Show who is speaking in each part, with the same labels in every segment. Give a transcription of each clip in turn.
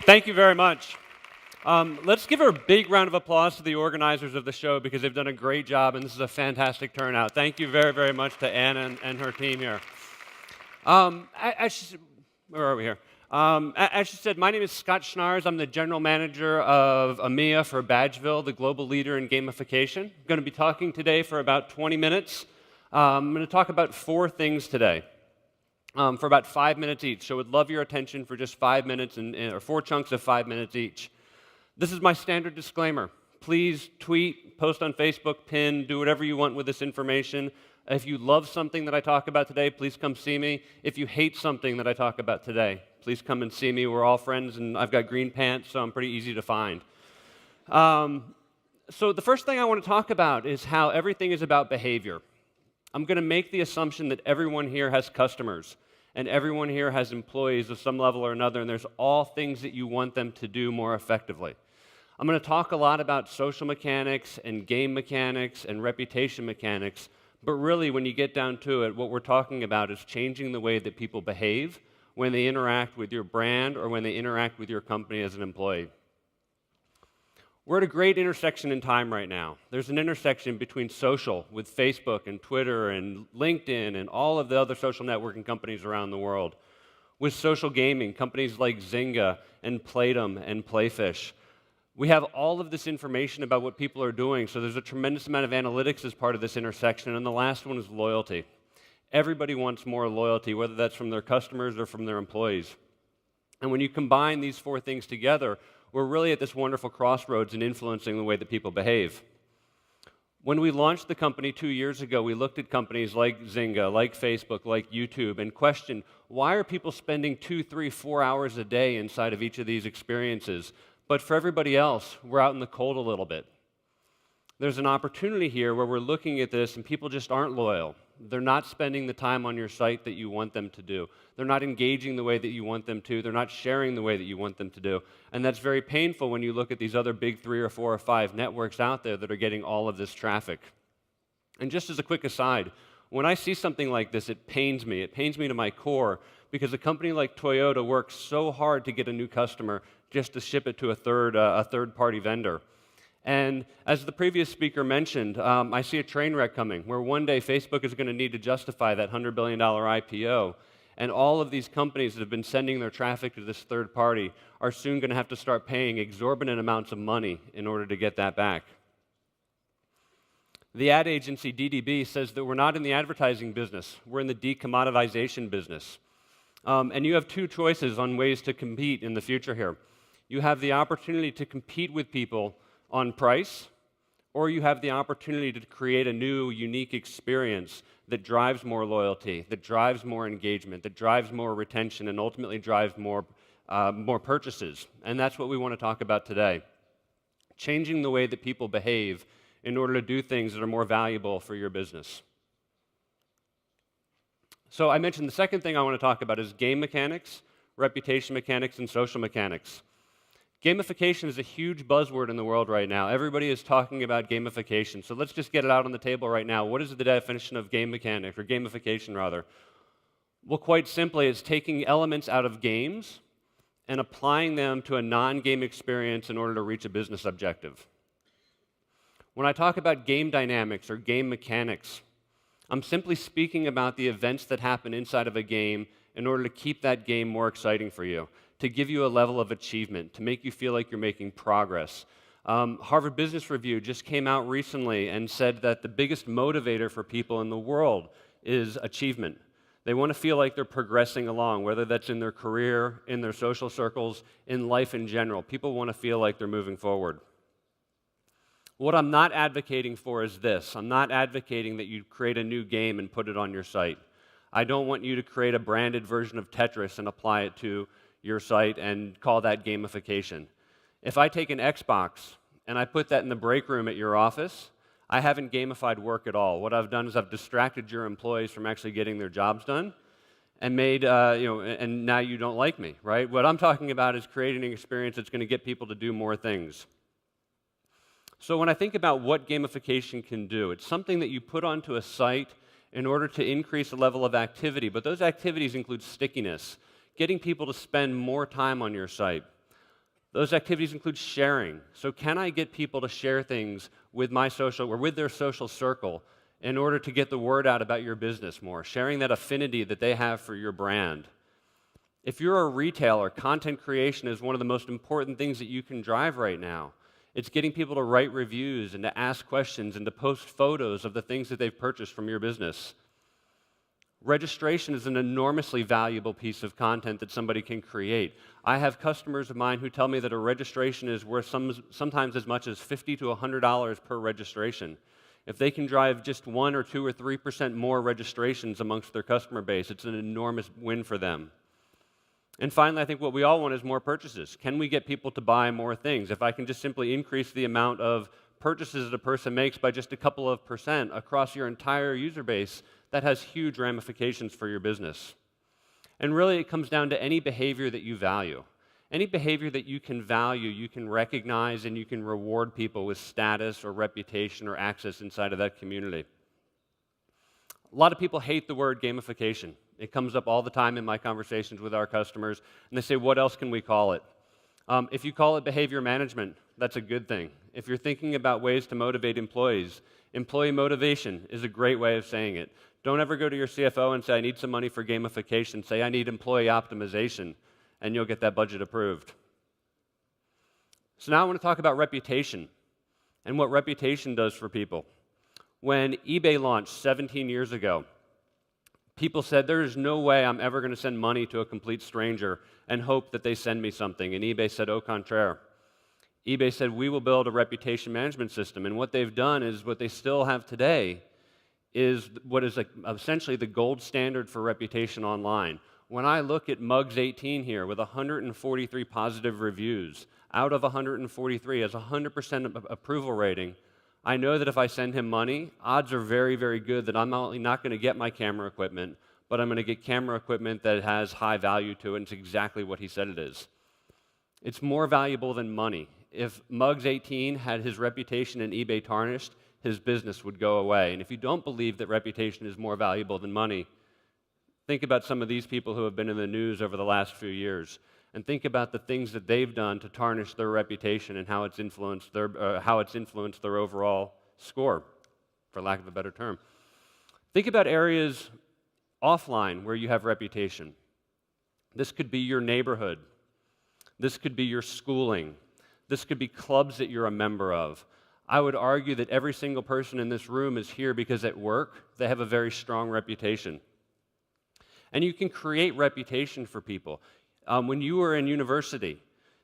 Speaker 1: Thank you very much. Let's give a big round of applause to the organizers of the show because they've done a great job and this is a fantastic turnout. Thank you very, very much to Anna and her team here. Where are we here? As she said, my name is Scott Schnaars. I'm the General Manager of EMEA for Badgeville, the global leader in gamification. I'm going to be talking today for about 20 minutes. I'm going to talk about 4 things today. For about 5 minutes each. So would love your attention for just 5 minutes or 4 chunks of 5 minutes each. This is my standard disclaimer. Please tweet, post on Facebook, pin, do whatever you want with this information. If you love something that I talk about today, please come see me. If you hate something that I talk about today, please come and see me. We're all friends, and I've got green pants, so I'm pretty easy to find. So the first thing I want to talk about is how everything is about behavior. I'm going to make the assumption that everyone here has customers, and everyone here has employees of some level or another, and there's all things that you want them to do more effectively. I'm going to talk a lot about social mechanics and game mechanics and reputation mechanics, but really when you get down to it, what we're talking about is changing the way that people behave when they interact with your brand or when they interact with your company as an employee. We're at a great intersection in time right now. There's an intersection between social with Facebook and Twitter and LinkedIn and all of the other social networking companies around the world. With social gaming, companies like Zynga and Playdom and Playfish. We have all of this information about what people are doing, so there's a tremendous amount of analytics as part of this intersection, and the last one is loyalty. Everybody wants more loyalty, whether that's from their customers or from their employees. And when you combine these 4 things together, we're really at this wonderful crossroads in influencing the way that people behave. When we launched the company 2 years ago, we looked at companies like Zynga, like Facebook, like YouTube, and questioned, why are people spending 2, 3, 4 hours a day inside of each of these experiences? But for everybody else, we're out in the cold a little bit. There's an opportunity here where we're looking at this and people just aren't loyal. They're not spending the time on your site that you want them to do. They're not engaging the way that you want them to. They're not sharing the way that you want them to do. And that's very painful when you look at these other big 3 or 4 or 5 networks out there that are getting all of this traffic. And just as a quick aside, when I see something like this, it pains me. It pains me to my core because a company like Toyota works so hard to get a new customer just to ship it to a third-party vendor. And as the previous speaker mentioned, I see a train wreck coming where one day Facebook is going to need to justify that $100 billion IPO. And all of these companies that have been sending their traffic to this third party are soon going to have to start paying exorbitant amounts of money in order to get that back. The ad agency DDB says that we're not in the advertising business. We're in the decommoditization business. And you have 2 choices on ways to compete in the future here. You have the opportunity to compete with people on price, or you have the opportunity to create a new, unique experience that drives more loyalty, that drives more engagement, that drives more retention, and ultimately drives more purchases. And that's what we want to talk about today. Changing the way that people behave in order to do things that are more valuable for your business. So I mentioned the second thing I want to talk about is game mechanics, reputation mechanics, and social mechanics. Gamification is a huge buzzword in the world right now. Everybody is talking about gamification. So let's just get it out on the table right now. What is the definition of game mechanic, or gamification rather? Well, quite simply, it's taking elements out of games and applying them to a non-game experience in order to reach a business objective. When I talk about game dynamics or game mechanics, I'm simply speaking about the events that happen inside of a game in order to keep that game more exciting for you, to give you a level of achievement, to make you feel like you're making progress. Harvard Business Review just came out recently and said that the biggest motivator for people in the world is achievement. They want to feel like they're progressing along, whether that's in their career, in their social circles, in life in general. People want to feel like they're moving forward. What I'm not advocating for is this. I'm not advocating that you create a new game and put it on your site. I don't want you to create a branded version of Tetris and apply it to your site and call that gamification. If I take an Xbox and I put that in the break room at your office, I haven't gamified work at all. What I've done is I've distracted your employees from actually getting their jobs done and made, and now you don't like me, right? What I'm talking about is creating an experience that's going to get people to do more things. So when I think about what gamification can do, it's something that you put onto a site in order to increase the level of activity, but those activities include stickiness, getting people to spend more time on your site. Those activities include sharing. So can I get people to share things with my social or with their social circle in order to get the word out about your business more, sharing that affinity that they have for your brand? If you're a retailer, content creation is one of the most important things that you can drive right now. It's getting people to write reviews and to ask questions and to post photos of the things that they've purchased from your business. Registration is an enormously valuable piece of content that somebody can create. I have customers of mine who tell me that a registration is worth sometimes as much as $50 to $100 per registration. If they can drive just 1 or 2 or 3% more registrations amongst their customer base, it's an enormous win for them. And finally, I think what we all want is more purchases. Can we get people to buy more things? If I can just simply increase the amount of purchases that a person makes by just a couple of % across your entire user base, that has huge ramifications for your business. And really, it comes down to any behavior that you value. Any behavior that you can value, you can recognize, and you can reward people with status or reputation or access inside of that community. A lot of people hate the word gamification. It comes up all the time in my conversations with our customers, and they say, what else can we call it? If you call it behavior management, that's a good thing. If you're thinking about ways to motivate employees, employee motivation is a great way of saying it. Don't ever go to your CFO and say, I need some money for gamification. Say, I need employee optimization, and you'll get that budget approved. So now I want to talk about reputation and what reputation does for people. When eBay launched 17 years ago, people said, there is no way I'm ever going to send money to a complete stranger and hope that they send me something. And eBay said, au contraire. eBay said, we will build a reputation management system. And what they've done is what they still have today is what is essentially the gold standard for reputation online. When I look at Mugs 18 here with 143 positive reviews, out of 143 has a 100% approval rating, I know that if I send him money, odds are very, very good that I'm not only not going to get my camera equipment, but I'm going to get camera equipment that has high value to it, and it's exactly what he said it is. It's more valuable than money. If Mugs 18 had his reputation in eBay tarnished, his business would go away. And if you don't believe that reputation is more valuable than money, think about some of these people who have been in the news over the last few years, and think about the things that they've done to tarnish their reputation and how it's influenced their overall score, for lack of a better term. Think about areas offline where you have reputation. This could be your neighborhood. This could be your schooling. This could be clubs that you're a member of. I would argue that every single person in this room is here because at work they have a very strong reputation. And you can create reputation for people. When you were in university,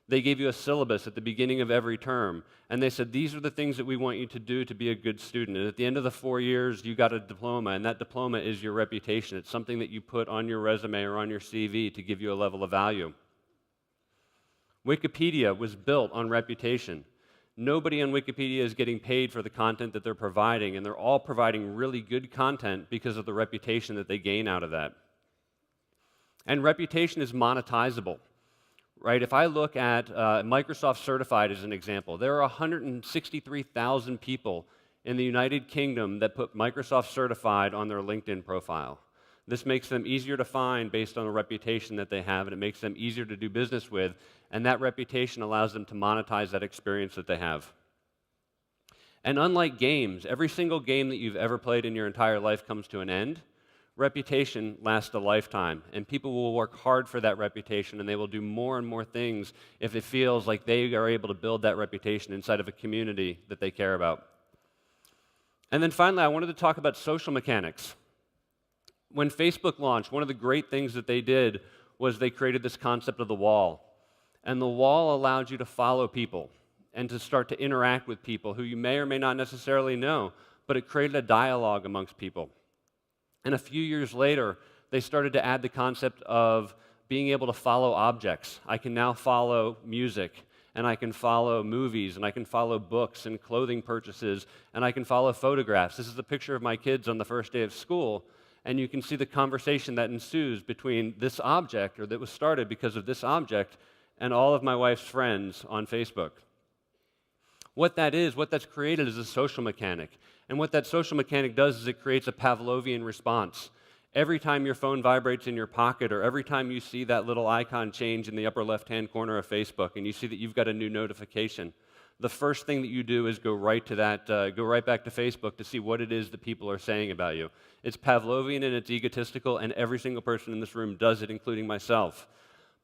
Speaker 1: they gave you a syllabus at the beginning of every term, and they said, these are the things that we want you to do to be a good student. And at the end of the 4 years, you got a diploma, and that diploma is your reputation. It's something that you put on your resume or on your CV to give you a level of value. Wikipedia was built on reputation. Nobody on Wikipedia is getting paid for the content that they're providing, and they're all providing really good content because of the reputation that they gain out of that. And reputation is monetizable, right? If I look at Microsoft Certified as an example, there are 163,000 people in the United Kingdom that put Microsoft Certified on their LinkedIn profile. This makes them easier to find based on the reputation that they have, and it makes them easier to do business with, and that reputation allows them to monetize that experience that they have. And unlike games, every single game that you've ever played in your entire life comes to an end. Reputation lasts a lifetime, and people will work hard for that reputation, and they will do more and more things if it feels like they are able to build that reputation inside of a community that they care about. And then finally, I wanted to talk about social mechanics. When Facebook launched, one of the great things that they did was they created this concept of the wall. And the wall allowed you to follow people and to start to interact with people who you may or may not necessarily know, but it created a dialogue amongst people. And a few years later, they started to add the concept of being able to follow objects. I can now follow music, and I can follow movies, and I can follow books and clothing purchases, and I can follow photographs. This is a picture of my kids on the first day of school, and you can see the conversation that ensues between this object, or that was started because of this object, and all of my wife's friends on Facebook. What that's created is a social mechanic. And what that social mechanic does is it creates a Pavlovian response. Every time your phone vibrates in your pocket or every time you see that little icon change in the upper left-hand corner of Facebook and you see that you've got a new notification, the first thing that you do is go right back to Facebook to see what it is that people are saying about you. It's Pavlovian and it's egotistical, and every single person in this room does it, including myself.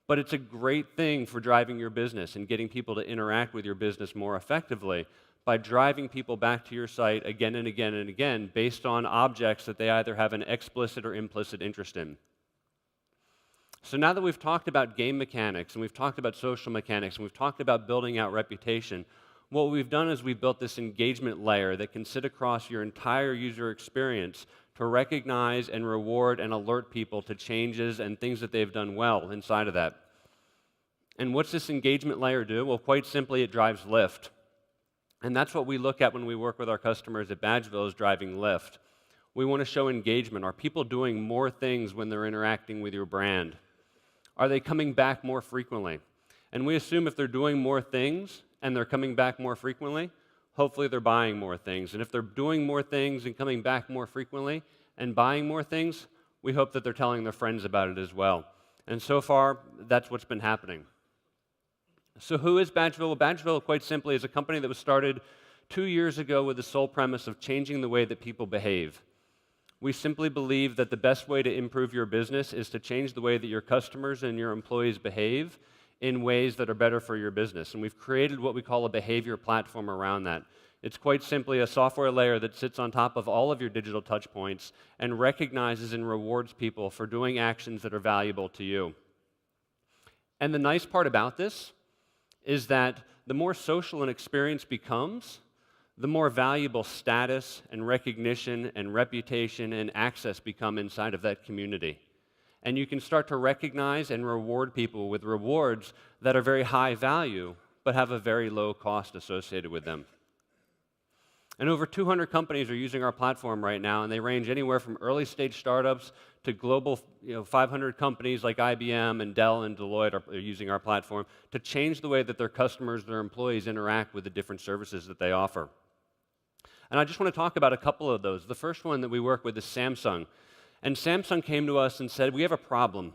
Speaker 1: But it's a great thing for driving your business and getting people to interact with your business more effectively by driving people back to your site again and again and again based on objects that they either have an explicit or implicit interest in. So now that we've talked about game mechanics and we've talked about social mechanics and we've talked about building out reputation, what we've done is we've built this engagement layer that can sit across your entire user experience to recognize and reward and alert people to changes and things that they've done well inside of that. And what's this engagement layer do? Well, quite simply, it drives lift. And that's what we look at when we work with our customers at Badgeville, is driving lift. We want to show engagement. Are people doing more things when they're interacting with your brand? Are they coming back more frequently? And we assume if they're doing more things and they're coming back more frequently, hopefully they're buying more things. And if they're doing more things and coming back more frequently and buying more things, we hope that they're telling their friends about it as well. And so far, that's what's been happening. So who is Badgeville? Well, Badgeville, quite simply, is a company that was started 2 years ago with the sole premise of changing the way that people behave. We simply believe that the best way to improve your business is to change the way that your customers and your employees behave in ways that are better for your business. And we've created what we call a behavior platform around that. It's quite simply a software layer that sits on top of all of your digital touch points and recognizes and rewards people for doing actions that are valuable to you. And the nice part about this is that the more social an experience becomes, the more valuable status and recognition and reputation and access become inside of that community. And you can start to recognize and reward people with rewards that are very high value, but have a very low cost associated with them. And over 200 companies are using our platform right now, and they range anywhere from early stage startups to global 500 companies like IBM and Dell and Deloitte are using our platform to change the way that their customers, their employees interact with the different services that they offer. And I just want to talk about a couple of those. The first one that we work with is Samsung. And Samsung came to us and said, we have a problem.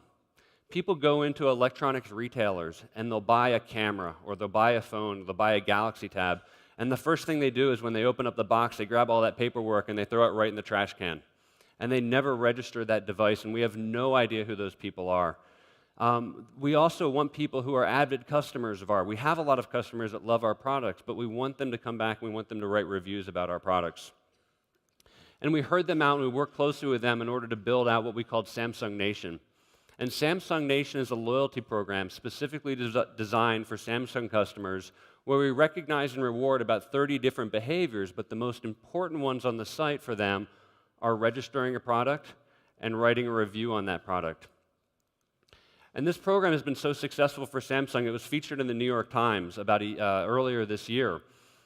Speaker 1: People go into electronics retailers and they'll buy a camera or they'll buy a phone, or they'll buy a Galaxy Tab, and the first thing they do is when they open up the box, they grab all that paperwork and they throw it right in the trash can. And they never register that device, and we have no idea who those people are. We also want people who are avid customers of ours. We have a lot of customers that love our products, but we want them to come back and we want them to write reviews about our products. And we heard them out and we worked closely with them in order to build out what we called Samsung Nation. And Samsung Nation is a loyalty program specifically designed for Samsung customers where we recognize and reward about 30 different behaviors, but the most important ones on the site for them are registering a product and writing a review on that product. And this program has been so successful for Samsung, it was featured in the New York Times earlier this year.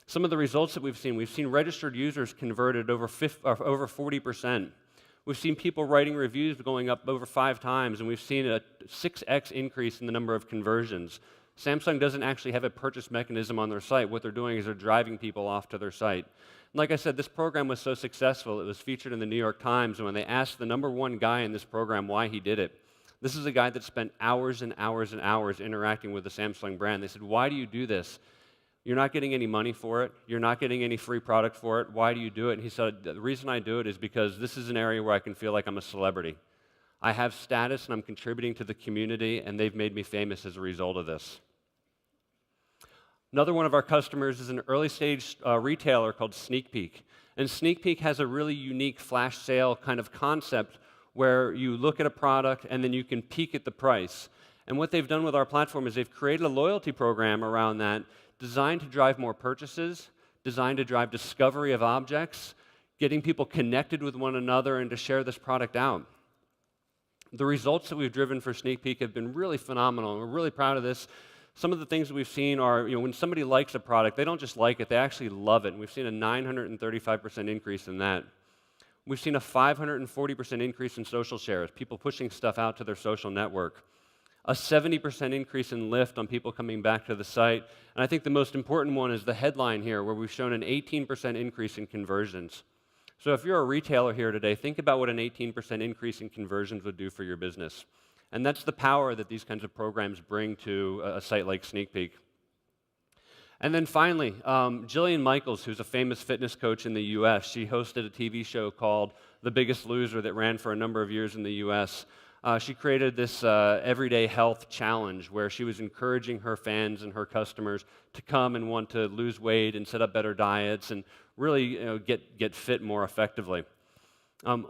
Speaker 1: Some of the results that we've seen registered users converted over 40%. We've seen people writing reviews going up over 5 times, and we've seen a 6x increase in the number of conversions. Samsung doesn't actually have a purchase mechanism on their site. What they're doing is they're driving people off to their site. And like I said, this program was so successful, it was featured in the New York Times, and when they asked the #1 guy in this program why he did it, this is a guy that spent hours and hours and hours interacting with the Samsung brand. They said, why do you do this? You're not getting any money for it. You're not getting any free product for it. Why do you do it? And he said, the reason I do it is because this is an area where I can feel like I'm a celebrity. I have status and I'm contributing to the community, and they've made me famous as a result of this. Another one of our customers is an early stage retailer called Sneak Peek. And Sneak Peek has a really unique flash sale kind of concept where you look at a product and then you can peek at the price. And what they've done with our platform is they've created a loyalty program around that designed to drive more purchases, designed to drive discovery of objects, getting people connected with one another and to share this product out. The results that we've driven for Sneak Peek have been really phenomenal, and we're really proud of this. Some of the things that we've seen are, when somebody likes a product, they don't just like it, they actually love it. And we've seen a 935% increase in that. We've seen a 540% increase in social shares, people pushing stuff out to their social network. A 70% increase in lift on people coming back to the site. And I think the most important one is the headline here, where we've shown an 18% increase in conversions. So if you're a retailer here today, think about what an 18% increase in conversions would do for your business. And that's the power that these kinds of programs bring to a site like Sneak Peek. And then finally, Jillian Michaels, who's a famous fitness coach in the US, she hosted a TV show called The Biggest Loser that ran for a number of years in the US. She created this everyday health challenge where she was encouraging her fans and her customers to come and want to lose weight and set up better diets and really get fit more effectively.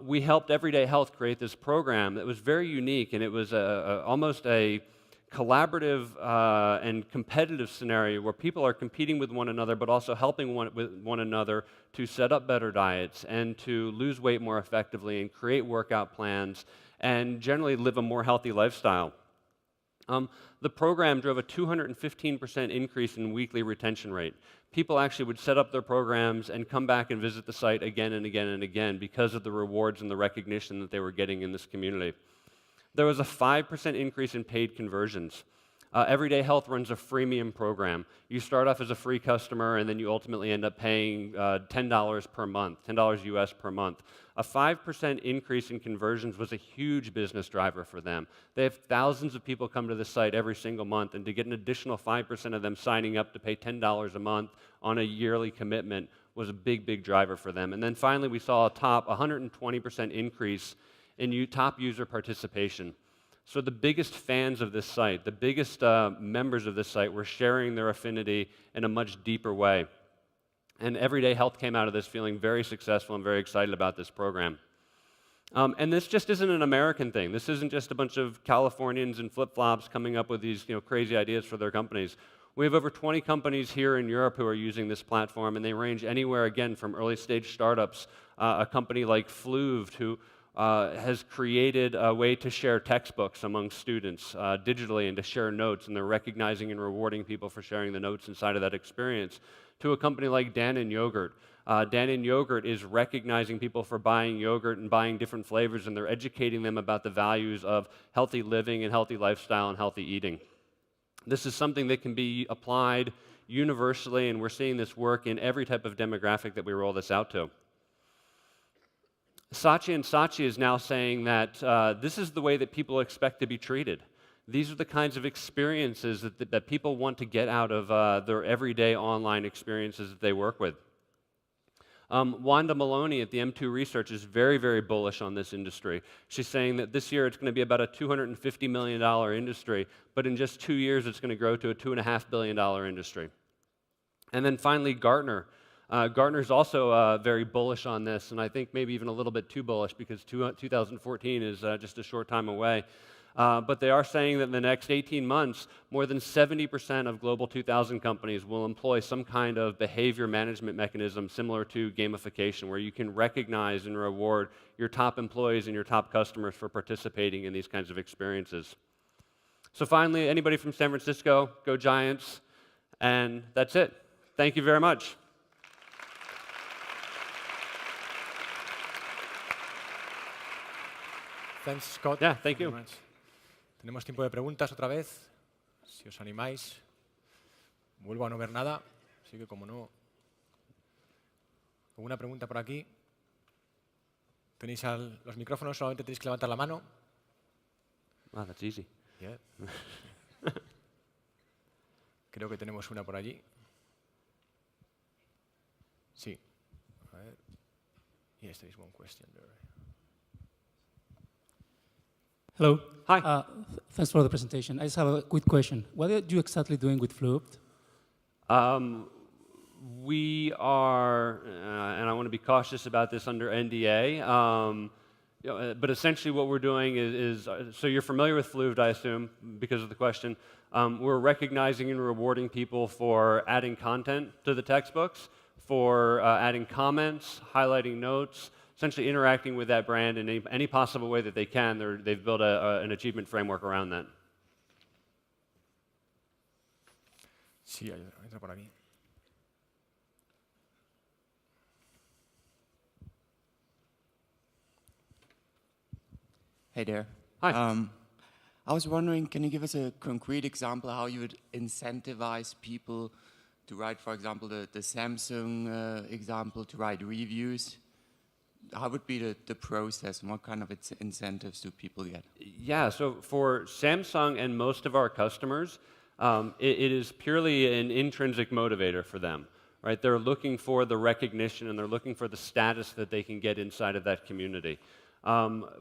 Speaker 1: We helped Everyday Health create this program that was very unique, and it was almost a collaborative and competitive scenario where people are competing with one another but also helping one another to set up better diets and to lose weight more effectively and create workout plans and generally live a more healthy lifestyle. The program drove a 215% increase in weekly retention rate. People actually would set up their programs and come back and visit the site again and again and again because of the rewards and the recognition that they were getting in this community. There was a 5% increase in paid conversions. Everyday Health runs a freemium program. You start off as a free customer, and then you ultimately end up paying $10 per month, $10 US per month. A 5% increase in conversions was a huge business driver for them. They have thousands of people come to the site every single month, and to get an additional 5% of them signing up to pay $10 a month on a yearly commitment was a big, big driver for them. And then finally, we saw a 120% increase in top user participation. So the biggest fans of this site, the biggest members of this site were sharing their affinity in a much deeper way. And Everyday Health came out of this feeling very successful and very excited about this program. And this just isn't an American thing. This isn't just a bunch of Californians in flip-flops coming up with these crazy ideas for their companies. We have over 20 companies here in Europe who are using this platform, and they range anywhere, again, from early-stage startups, a company like Fluved, who has created a way to share textbooks among students digitally and to share notes, and they're recognizing and rewarding people for sharing the notes inside of that experience, to a company like Dan & Yogurt. Dan & Yogurt is recognizing people for buying yogurt and buying different flavors, and they're educating them about the values of healthy living and healthy lifestyle and healthy eating. This is something that can be applied universally, and we're seeing this work in every type of demographic that we roll this out to. Saatchi & Saatchi is now saying that this is the way that people expect to be treated. These are the kinds of experiences that people want to get out of their everyday online experiences that they work with. Wanda Maloney at the M2 Research is very, very bullish on this industry. She's saying that this year it's going to be about a $250 million industry, but in just 2 years it's going to grow to a $2.5 billion industry. And then finally, Gartner. Gartner's also very bullish on this, and I think maybe even a little bit too bullish because 2014 is just a short time away. But they are saying that in the next 18 months, more than 70% of Global 2000 companies will employ some kind of behavior management mechanism similar to gamification, where you can recognize and reward your top employees and your top customers for participating in these kinds of experiences. So finally, anybody from San Francisco, go Giants, and that's it. Thank you very much.
Speaker 2: Thanks, Scott.
Speaker 1: Yeah, thank you.
Speaker 2: Tenemos tiempo de preguntas otra vez. Si os animáis, vuelvo a no ver nada, así que como no... ¿Alguna pregunta por aquí? Tenéis los micrófonos, solamente tenéis que levantar la mano.
Speaker 1: Wow, that's easy.
Speaker 2: Yeah. Creo que tenemos una por allí. Sí. A ver. Yes, there is one question there.
Speaker 3: Hello.
Speaker 1: Hi.
Speaker 3: Thanks for the presentation. I just have a quick question. What are you exactly doing with Fluved?
Speaker 1: We are, and I want to be cautious about this under NDA, but essentially what we're doing is so you're familiar with Fluved, I assume, because of the question. We're recognizing and rewarding people for adding content to the textbooks, for adding comments, highlighting notes, essentially interacting with that brand in any possible way that they can. They've built an achievement framework around that.
Speaker 2: Sí, hay otra por aquí.
Speaker 4: Hey there.
Speaker 1: Hi.
Speaker 4: I was wondering, can you give us a concrete example how you would incentivize people to write, for example, the Samsung example, to write reviews? how would be the process, and what kind of incentives do people get?
Speaker 1: Yeah, so for Samsung and most of our customers, it is purely an intrinsic motivator for them, right? They're looking for the recognition and they're looking for the status that they can get inside of that community.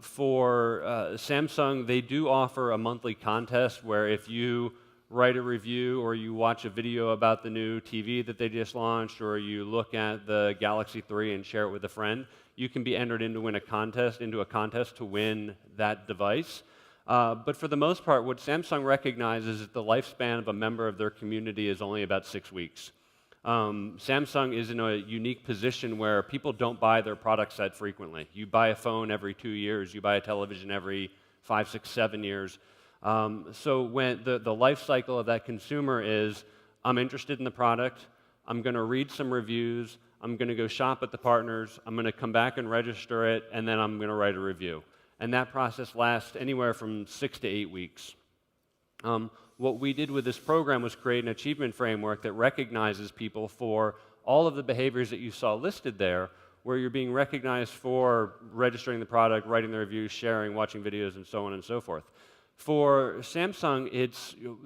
Speaker 1: For Samsung, they do offer a monthly contest where if you write a review or you watch a video about the new TV that they just launched or you look at the Galaxy 3 and share it with a friend, you can be entered into a contest to win that device. But for the most part, what Samsung recognizes is the lifespan of a member of their community is only about 6 weeks. Samsung is in a unique position where people don't buy their products that frequently. You buy a phone every 2 years, you buy a television every 5, 6, 7 years. So when the life cycle of that consumer is, I'm interested in the product, I'm going to read some reviews, I'm going to go shop at the partners, I'm going to come back and register it, and then I'm going to write a review. And that process lasts anywhere from 6 to 8 weeks. What we did with this program was create an achievement framework that recognizes people for all of the behaviors that you saw listed there, where you're being recognized for registering the product, writing the reviews, sharing, watching videos, and so on and so forth. For Samsung,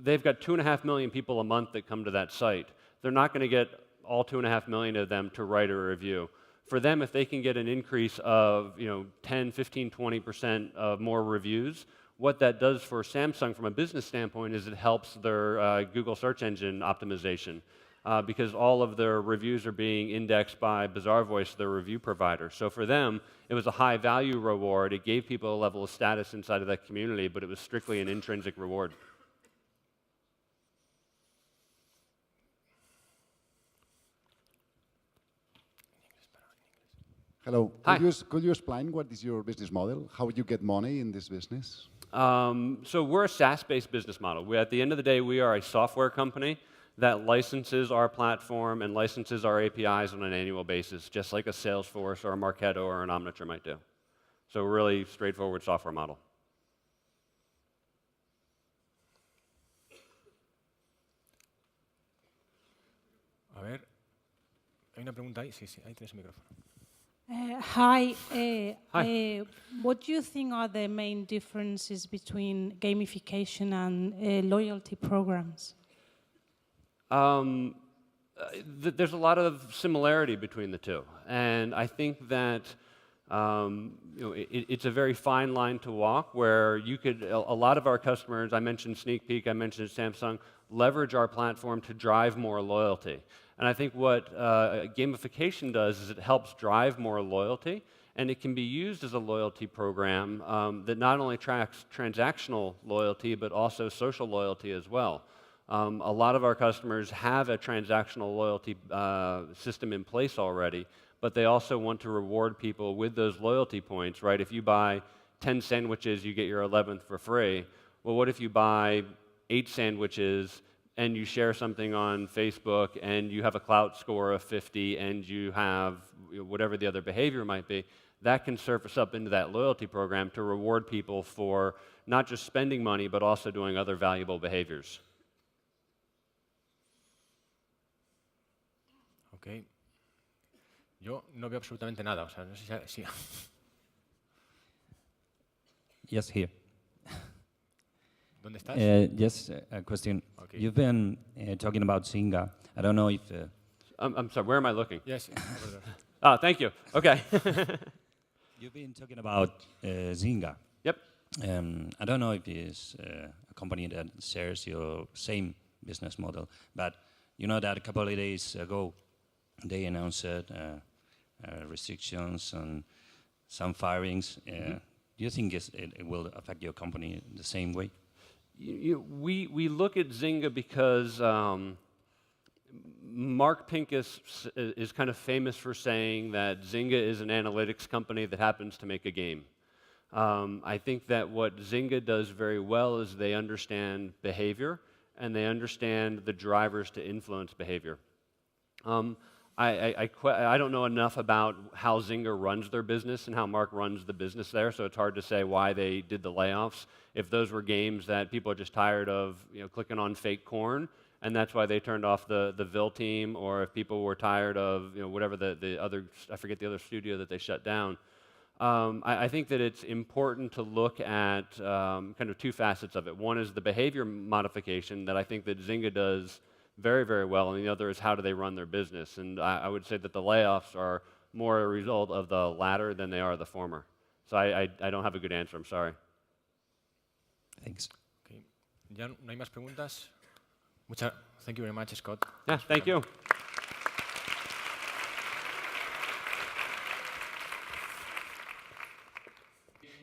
Speaker 1: they've got 2.5 million people a month that come to that site. They're not going to get all 2.5 million of them to write a review. For them, if they can get an increase of 10, 15, 20% of more reviews, what that does for Samsung from a business standpoint is it helps their Google search engine optimization because all of their reviews are being indexed by Bazaarvoice, their review provider. So for them, it was a high value reward. It gave people a level of status inside of that community, but it was strictly an intrinsic reward.
Speaker 5: Hello.
Speaker 1: Hi.
Speaker 5: Could you explain what is your business model? How you get money in this business?
Speaker 1: So we're a SaaS-based business model. At the end of the day, we are a software company that licenses our platform and licenses our APIs on an annual basis, just like a Salesforce or a Marketo or an Omniture might do. So really straightforward software model.
Speaker 2: A ver, hay una pregunta ahí. Sí, ahí tienes el micrófono.
Speaker 6: Hi.
Speaker 1: Hi.
Speaker 6: What do you think are the main differences between gamification and loyalty programs?
Speaker 1: There's a lot of similarity between the two, and I think that it's a very fine line to walk where you could, a lot of our customers, I mentioned Sneak Peek, I mentioned Samsung, leverage our platform to drive more loyalty. And I think what gamification does is it helps drive more loyalty, and it can be used as a loyalty program that not only tracks transactional loyalty, but also social loyalty as well. A lot of our customers have a transactional loyalty system in place already, but they also want to reward people with those loyalty points, right? If you buy 10 sandwiches, you get your 11th for free. Well, what if you buy 8 sandwiches and you share something on Facebook and you have a clout score of 50 and you have whatever the other behavior might be? That can surface up into that loyalty program to reward people for not just spending money, but also doing other valuable behaviors.
Speaker 2: Ok. Yo no veo absolutamente nada. O sea, no sé si...
Speaker 7: Yes, here.
Speaker 2: ¿Dónde estás?
Speaker 7: Yes, a question.
Speaker 2: Okay.
Speaker 7: You've been talking about Zynga. I don't know if...
Speaker 1: I'm sorry, where am I looking?
Speaker 2: Yes, over there.
Speaker 1: Oh, thank you. Okay.
Speaker 7: You've been talking about Zynga.
Speaker 1: Yep.
Speaker 7: I don't know if it's a company that shares your same business model, but you know that a couple of days ago, they announced restrictions and some firings. Do you think it will affect your company the same way?
Speaker 1: We look at Zynga because Mark Pincus is kind of famous for saying that Zynga is an analytics company that happens to make a game. I think that what Zynga does very well is they understand behavior and they understand the drivers to influence behavior. I don't know enough about how Zynga runs their business and how Mark runs the business there, so it's hard to say why they did the layoffs. If those were games that people are just tired of, clicking on fake corn and that's why they turned off the Ville team, or if people were tired of whatever the other, I forget the other studio that they shut down. I think that it's important to look at kind of two facets of it. One is the behavior modification that I think that Zynga does very, very well, and the other is how do they run their business. And I would say that the layoffs are more a result of the latter than they are the former. So I don't have a good answer, I'm sorry.
Speaker 7: Thanks.
Speaker 2: Okay. Ya no hay más preguntas. Thank you very much, Scott.
Speaker 1: Yeah, thank you.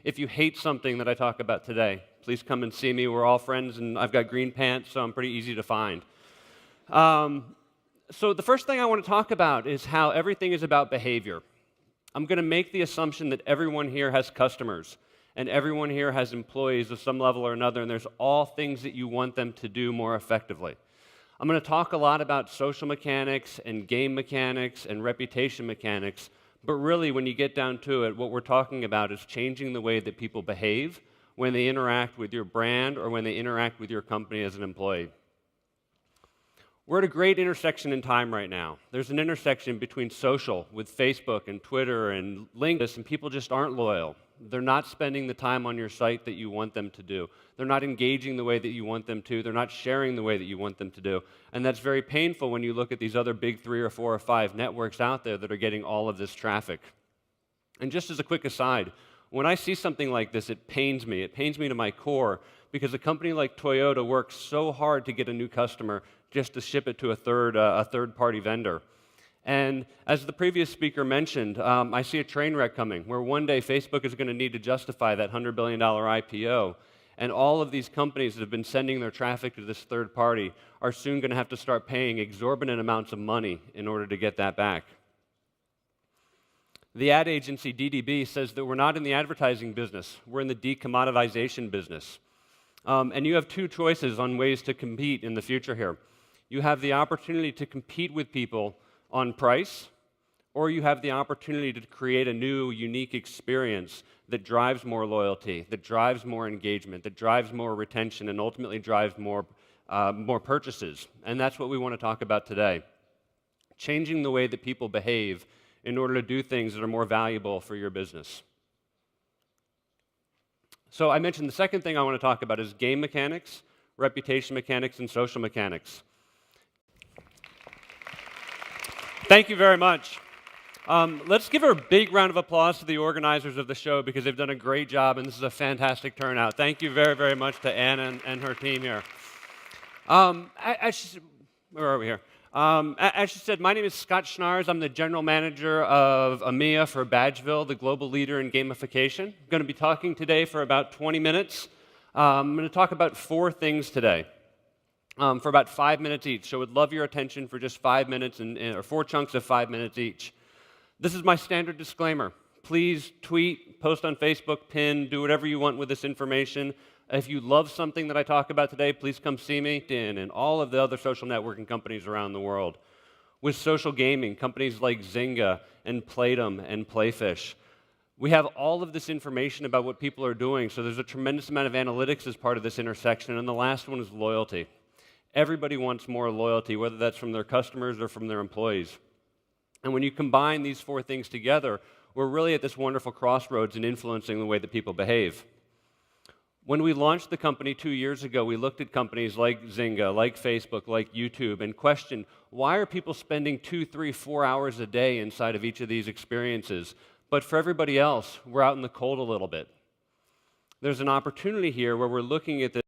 Speaker 1: If you hate something that I talk about today, please come and see me. We're all friends, and I've got green pants, so I'm pretty easy to find. So the first thing I want to talk about is how everything is about behavior. I'm going to make the assumption that everyone here has customers, and everyone here has employees of some level or another, and there's all things that you want them to do more effectively. I'm going to talk a lot about social mechanics and game mechanics and reputation mechanics, but really when you get down to it, what we're talking about is changing the way that people behave when they interact with your brand or when they interact with your company as an employee. We're at a great intersection in time right now. There's an intersection between social with Facebook and Twitter and LinkedIn, and people just aren't loyal. They're not spending the time on your site that you want them to do. They're not engaging the way that you want them to. They're not sharing the way that you want them to do. And that's very painful when you look at these other big 3 or 4 or 5 networks out there that are getting all of this traffic. And just as a quick aside, when I see something like this, it pains me. It pains me to my core because a company like Toyota works so hard to get a new customer just to ship it to a third-party vendor. And as the previous speaker mentioned, I see a train wreck coming where one day Facebook is going to need to justify that $100 billion IPO. And all of these companies that have been sending their traffic to this third party are soon going to have to start paying exorbitant amounts of money in order to get that back. The ad agency DDB says that we're not in the advertising business, we're in the decommoditization business. And you have 2 choices on ways to compete in the future here. You have the opportunity to compete with people on price, or you have the opportunity to create a new, unique experience that drives more loyalty, that drives more engagement, that drives more retention, and ultimately drives more purchases. And that's what we want to talk about today. Changing the way that people behave in order to do things that are more valuable for your business. So I mentioned the second thing I want to talk about is game mechanics, reputation mechanics, and social mechanics. Thank you very much. Let's give a big round of applause to the organizers of the show because they've done a great job, and this is a fantastic turnout. Thank you very, very much to Anna and her team here. Where are we here? As she said, my name is Scott Schnaars. I'm the General Manager of EMEA for Badgeville, the global leader in gamification. I'm going to be talking today for about 20 minutes. I'm going to talk about 4 things today. For about 5 minutes each. So I would love your attention for just 5 minutes or 4 chunks of 5 minutes each. This is my standard disclaimer. Please tweet, post on Facebook, pin, do whatever you want with this information. If you love something that I talk about today, please come see me and all of the other social networking companies around the world. With social gaming, companies like Zynga and Playdom and Playfish. We have all of this information about what people are doing, so there's a tremendous amount of analytics as part of this intersection, and the last one is loyalty. Everybody wants more loyalty, whether that's from their customers or from their employees. And when you combine these 4 things together, we're really at this wonderful crossroads in influencing the way that people behave. When we launched the company 2 years ago, we looked at companies like Zynga, like Facebook, like YouTube, and questioned, why are people spending 2, 3, 4 hours a day inside of each of these experiences? But for everybody else, we're out in the cold a little bit. There's an opportunity here where we're looking at this